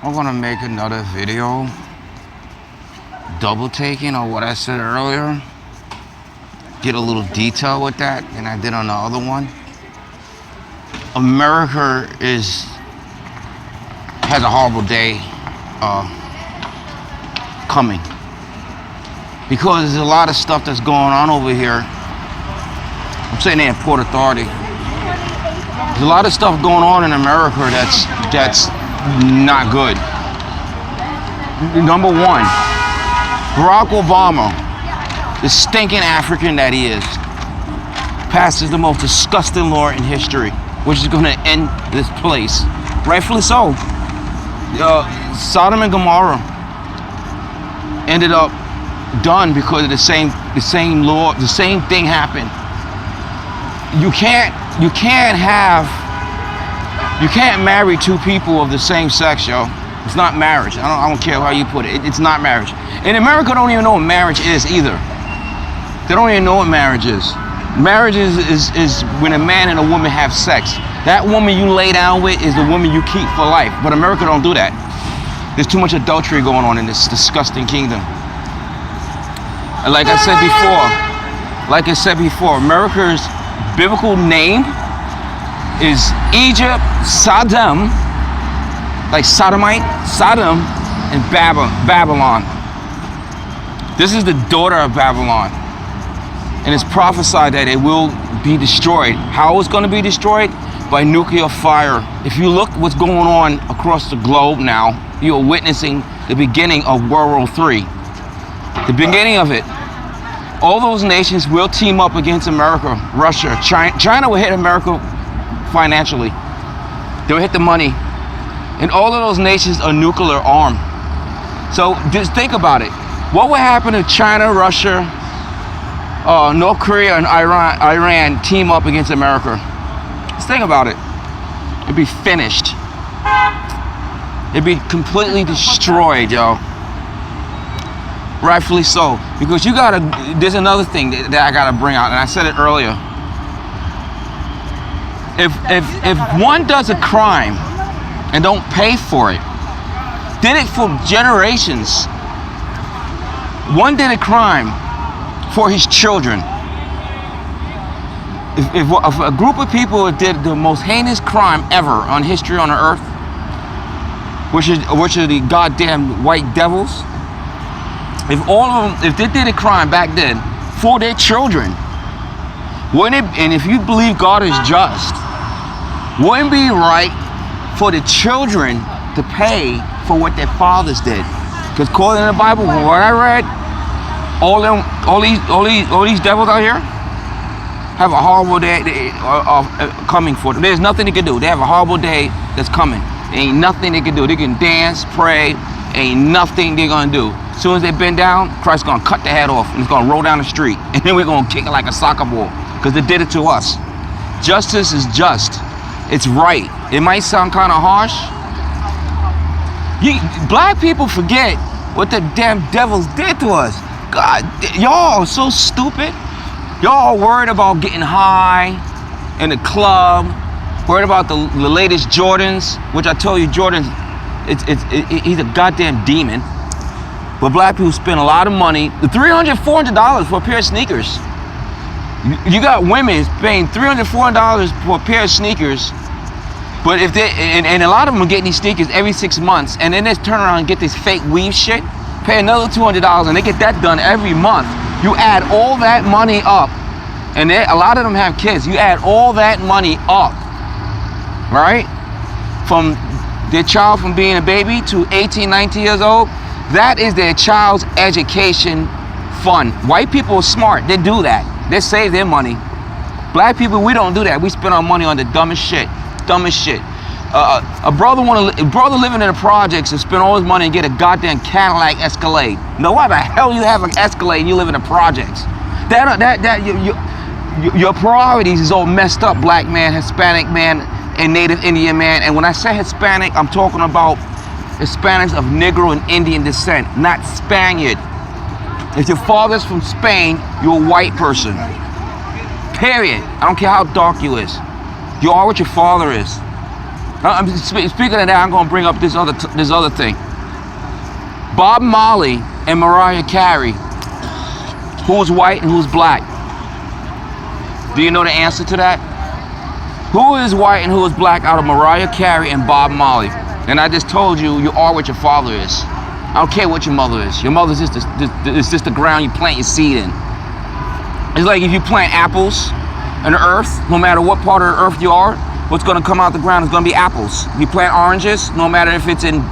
I'm gonna make another video double taking on what I said earlier. Get a little detail with that than I did on the other one. America has a horrible day coming because there's a lot of stuff that's going on over here. I'm saying in Port Authority. There's a lot of stuff going on in America that's not good. Number one, Barack Obama, the stinking African that he is, passes the most disgusting law in history, which is going to end this place. Rightfully so. Sodom and Gomorrah ended up done because of the same law. The same thing happened. You can't marry two people of the same sex, yo. It's not marriage. I don't care how you put it. It's not marriage. In America, don't even know what marriage is either. They don't even know what marriage is. Marriage is when a man and a woman have sex. That woman you lay down with is the woman you keep for life. But America don't do that. There's too much adultery going on in this disgusting kingdom. And like I said before, America's biblical name is Egypt, Sodom, like Sodomite, Sodom, and Babylon. This is the daughter of Babylon. And it's prophesied that it will be destroyed. How it's going to be destroyed? By nuclear fire. If you look what's going on across the globe now, you are witnessing the beginning of World War III. The beginning of it. All those nations will team up against America, Russia, China will hit America financially. They'll hit the money. And all of those nations are nuclear armed. So just think about it. What would happen if China, Russia, North Korea, and Iran team up against America? Just think about it. It'd be finished. It'd be completely destroyed, yo. Rightfully so. Because there's another thing that I gotta bring out, and I said it earlier. If one does a crime and don't pay for it, did it for generations. One did a crime for his children. If a group of people did the most heinous crime ever on history on the earth, which are the goddamn white devils, if all of them, if they did a crime back then for their children, wouldn't it? And if you believe God is just, wouldn't it be right for the children to pay for what their fathers did? Because according to the Bible, from what I read, all these devils out here have a horrible day coming for them. There's nothing they can do. They have a horrible day that's coming. There ain't nothing they can do. They can dance, pray, ain't nothing they're gonna do. As soon as they bend down, Christ's gonna cut their head off and it's gonna roll down the street. And then we're gonna kick it like a soccer ball because they did it to us. Justice is just. It's right. It might sound kind of harsh. Black people forget what the damn devils did to us. God, y'all are so stupid. Y'all worried about getting high in the club, worried about the latest Jordans, which I told you, Jordan, he's a goddamn demon. But black people spend a lot of money, $300, $400 for a pair of sneakers. You got women paying $300, $400 for a pair of sneakers, but if they, and a lot of them are getting these sneakers every 6 months, and then they turn around and get this fake weave shit, pay another $200, and they get that done every month. You add all that money up, and a lot of them have kids. You add all that money up, right? From their child from being a baby to 18, 19 years old, that is their child's education fund. White people are smart, they do that. They save their money. Black people, we don't do that. We spend our money on the dumbest shit. A brother living in the projects and spend all his money and get a goddamn Cadillac Escalade. Now why the hell you have an Escalade and you live in the projects? Your priorities is all messed up, black man, Hispanic man, and Native Indian man. And when I say Hispanic, I'm talking about Hispanics of Negro and Indian descent, not Spaniard. If your father's from Spain, you're a white person. Period. I don't care how dark you is. You are what your father is. Speaking of that, I'm going to bring up this other thing. Bob Marley and Mariah Carey. Who's white and who's black? Do you know the answer to that? Who is white and who is black out of Mariah Carey and Bob Marley? And I just told you, you are what your father is. I don't care what your mother is. Your mother's just the ground you plant your seed in. It's like if you plant apples in the earth, no matter what part of the earth you are, what's going to come out the ground is going to be apples. If you plant oranges, no matter if it's in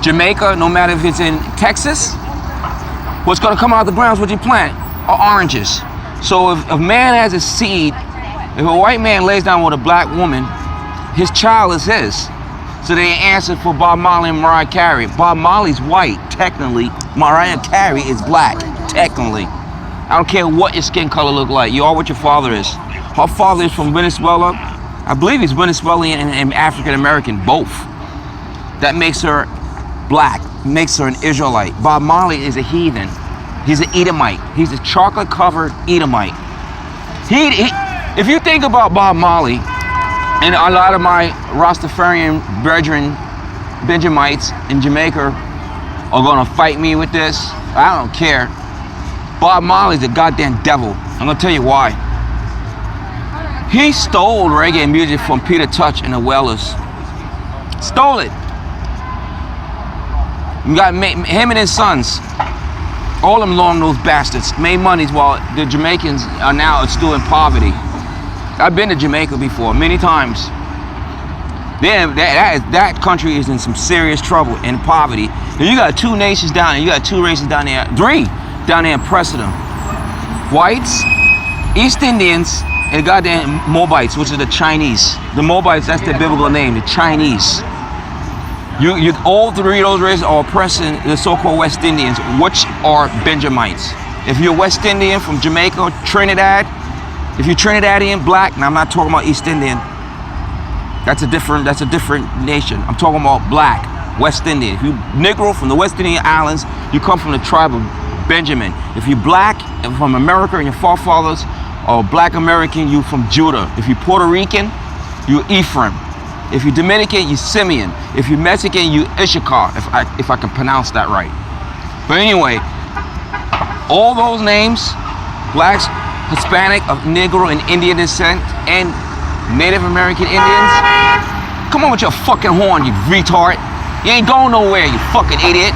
Jamaica, no matter if it's in Texas, what's going to come out the ground is what you plant, are oranges. So if a man has a seed, if a white man lays down with a black woman, his child is his. So they answered for Bob Marley and Mariah Carey. Bob Marley's white, technically. Mariah Carey is black, technically. I don't care what your skin color look like. You are what your father is. Her father is from Venezuela. I believe he's Venezuelan and African American, both. That makes her black, makes her an Israelite. Bob Marley is a heathen. He's an Edomite. He's a chocolate-covered Edomite. If you think about Bob Marley, and a lot of my Rastafarian brethren, Benjamites in Jamaica, are gonna fight me with this, I don't care. Bob Marley's a goddamn devil. I'm gonna tell you why. He stole reggae music from Peter Tosh and the Wailers. Stole it. You got him and his sons, all them long-nosed bastards, made monies while the Jamaicans are now still in poverty. I've been to Jamaica before, many times. That country is in some serious trouble and poverty. And you got two nations down there, you got two races down there, three down there in Preston. Whites, East Indians, and goddamn Moabites, which is the Chinese. The Moabites, that's their biblical name, the Chinese. You all three of those races are oppressing the so-called West Indians, which are Benjamites. If you're West Indian from Jamaica or Trinidad, if you're Trinidadian black, and I'm not talking about East Indian, that's a different nation. I'm talking about black, West Indian. If you Negro from the West Indian Islands, you come from the tribe of Benjamin. If you're black and from America and your forefathers are black American, you from Judah. If you're Puerto Rican, you Ephraim. If you're Dominican, you Simeon. If you're Mexican, you Issachar, if I can pronounce that right. But anyway, all those names, blacks, Hispanic, of Negro and Indian descent, and Native American Indians, come on with your fucking horn, you retard. You ain't going nowhere, you fucking idiot.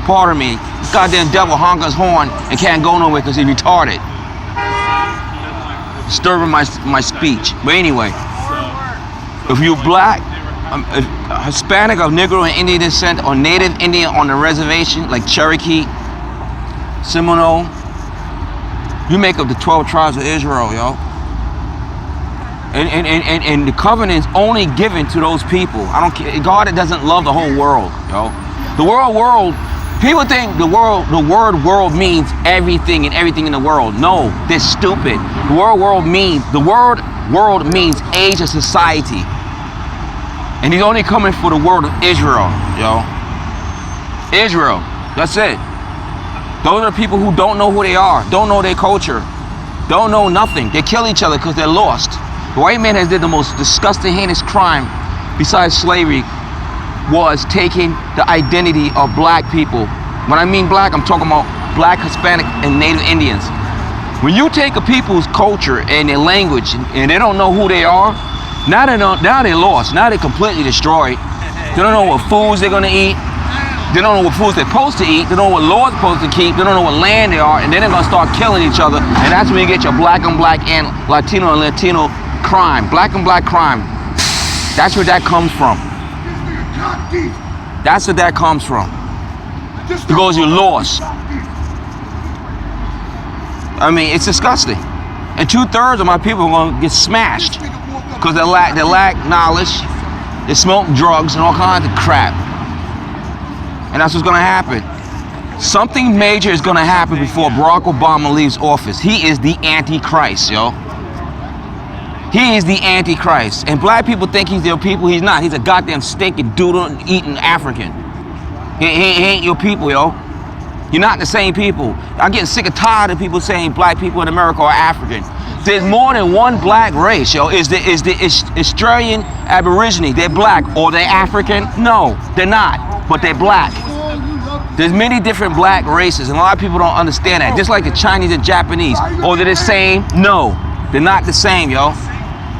Pardon me, this goddamn devil honking his horn and can't go nowhere because he's retarded. Disturbing my speech. But anyway, if you're black, Hispanic of Negro and Indian descent, or Native Indian on the reservation, like Cherokee, Seminole, you make up the 12 tribes of Israel, yo. And the covenant's only given to those people. I don't care. God doesn't love the whole world, yo. The world, people think the word world means everything and everything in the world. No, they're stupid. The word world means age of society. And he's only coming for the word of Israel, yo. Israel, that's it. Those are the people who don't know who they are, don't know their culture, don't know nothing. They kill each other because they're lost. The white man has did the most disgusting, heinous crime besides slavery, was taking the identity of black people. When I mean black, I'm talking about black, Hispanic, and Native Indians. When you take a people's culture and their language and they don't know who they are, now they're lost. Now they're completely destroyed. They don't know what foods they're gonna eat. They don't know what foods they're supposed to eat. They don't know what laws they're supposed to keep. They don't know what land they are. And then they're gonna start killing each other. And that's when you get your black on black and Latino crime. Black on black crime. That's where that comes from. That's where that comes from. Because you're lost. I mean, it's disgusting. And 2/3 of my people are gonna get smashed because they lack knowledge. They smoke drugs and all kinds of crap. And that's what's gonna happen. Something major is gonna happen before Barack Obama leaves office. He is the Antichrist, yo. He is the Antichrist. And black people think he's their people. He's not. He's a goddamn stinking doodle-eating African. He ain't your people, yo. You're not the same people. I'm getting sick and tired of people saying black people in America are African. There's more than one black race, yo. Is the Australian Aborigine, they're black, or they're African? No, they're not, but they're black. There's many different black races, and a lot of people don't understand that. Just like the Chinese and Japanese. Oh, they're the same? No, they're not the same, yo.